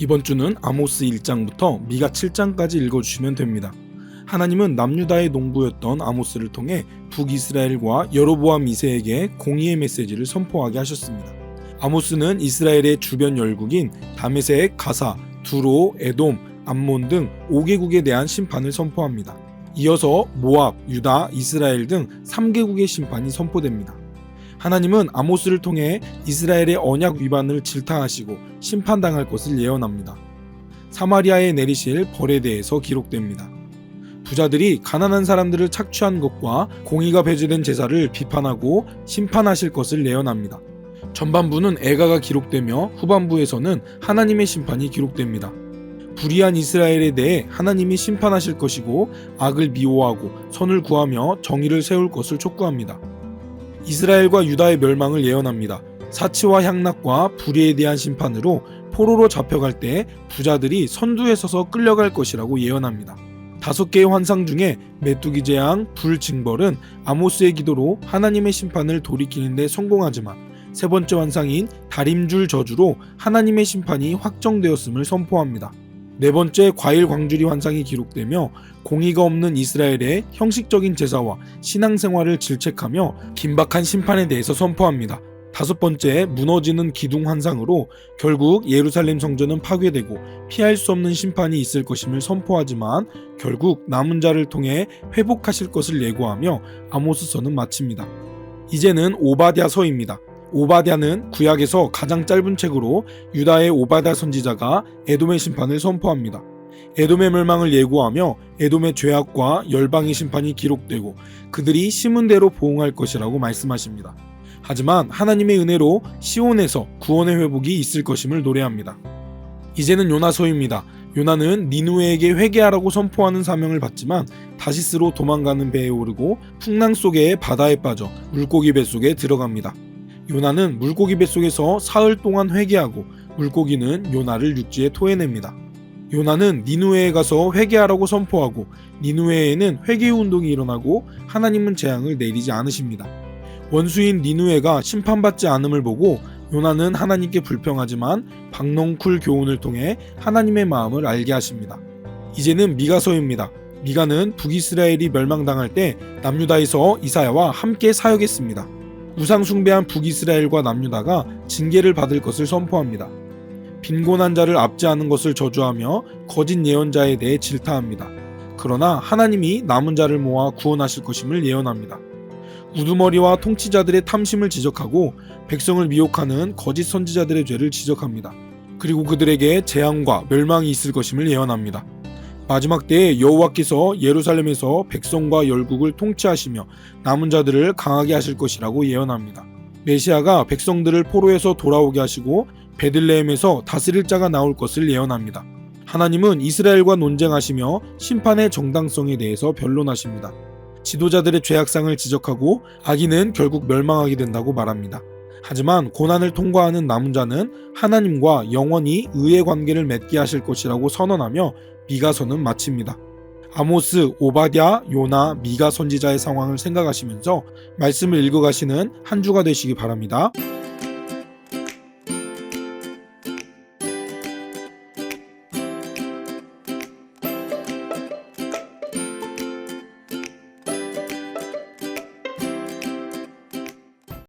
이번 주는 아모스 1장부터 미가 7장까지 읽어주시면 됩니다. 하나님은 남유다의 농부였던 아모스를 통해 북이스라엘과 여로보암 2세에게 공의의 메시지를 선포하게 하셨습니다. 아모스는 이스라엘의 주변 열국인 다메섹, 가사, 두로, 에돔, 암몬 등 5개국에 대한 심판을 선포합니다. 이어서 모압, 유다, 이스라엘 등 3개국의 심판이 선포됩니다. 하나님은 아모스를 통해 이스라엘의 언약 위반을 질타하시고 심판당할 것을 예언합니다. 사마리아에 내리실 벌에 대해서 기록됩니다. 부자들이 가난한 사람들을 착취한 것과 공의가 배제된 제사를 비판하고 심판하실 것을 예언합니다. 전반부는 애가가 기록되며 후반부에서는 하나님의 심판이 기록됩니다. 불의한 이스라엘에 대해 하나님이 심판하실 것이고 악을 미워하고 선을 구하며 정의를 세울 것을 촉구합니다. 이스라엘과 유다의 멸망을 예언합니다. 사치와 향락과 불의에 대한 심판으로 포로로 잡혀갈 때 부자들이 선두에 서서 끌려갈 것이라고 예언합니다. 5개의 환상 중에 메뚜기 재앙, 불 징벌은 아모스의 기도로 하나님의 심판을 돌이키는 데 성공하지만 세 번째 환상인 다림줄 저주로 하나님의 심판이 확정되었음을 선포합니다. 네 번째 과일 광주리 환상이 기록되며 공의가 없는 이스라엘의 형식적인 제사와 신앙생활을 질책하며 긴박한 심판에 대해서 선포합니다. 5번째 무너지는 기둥 환상으로 결국 예루살렘 성전은 파괴되고 피할 수 없는 심판이 있을 것임을 선포하지만 결국 남은 자를 통해 회복하실 것을 예고하며 아모스서는 마칩니다. 이제는 오바댜서입니다. 오바댜는 구약에서 가장 짧은 책으로 유다의 오바댜 선지자가 에돔의 심판을 선포합니다. 에돔의 멸망을 예고하며 에돔의 죄악과 열방의 심판이 기록되고 그들이 심은 대로 보응할 것이라고 말씀하십니다. 하지만 하나님의 은혜로 시온에서 구원의 회복이 있을 것임을 노래합니다. 이제는 요나서입니다. 요나는 니누에게 회개하라고 선포하는 사명을 받지만 다시스로 도망가는 배에 오르고 풍랑 속의 바다에 빠져 물고기 뱃속에 들어갑니다. 요나는 물고기 뱃속에서 사흘 동안 회개하고 물고기는 요나를 육지에 토해냅니다. 요나는 니누에에 가서 회개하라고 선포하고 니누에에는 회개 운동이 일어나고 하나님은 재앙을 내리지 않으십니다. 원수인 니누에가 심판받지 않음을 보고 요나는 하나님께 불평하지만 박넝쿨 교훈을 통해 하나님의 마음을 알게 하십니다. 이제는 미가서입니다. 미가는 북이스라엘이 멸망당할 때 남유다에서 이사야와 함께 사역했습니다. 우상 숭배한 북이스라엘과 남유다가 징계를 받을 것을 선포합니다. 빈곤한 자를 압제하는 것을 저주하며 거짓 예언자에 대해 질타합니다. 그러나 하나님이 남은 자를 모아 구원하실 것임을 예언합니다. 우두머리와 통치자들의 탐심을 지적하고 백성을 미혹하는 거짓 선지자들의 죄를 지적합니다. 그리고 그들에게 재앙과 멸망이 있을 것임을 예언합니다. 마지막 때에 여호와께서 예루살렘에서 백성과 열국을 통치하시며 남은 자들을 강하게 하실 것이라고 예언합니다. 메시아가 백성들을 포로에서 돌아오게 하시고 베들레헴에서 다스릴 자가 나올 것을 예언합니다. 하나님은 이스라엘과 논쟁하시며 심판의 정당성에 대해서 변론하십니다. 지도자들의 죄악상을 지적하고 악인은 결국 멸망하게 된다고 말합니다. 하지만 고난을 통과하는 남은 자는 하나님과 영원히 의의 관계를 맺게 하실 것이라고 선언하며 미가서는 마칩니다. 아모스, 오바댜, 요나, 미가 선지자의 상황을 생각하시면서 말씀을 읽어가시는 한 주가 되시기 바랍니다.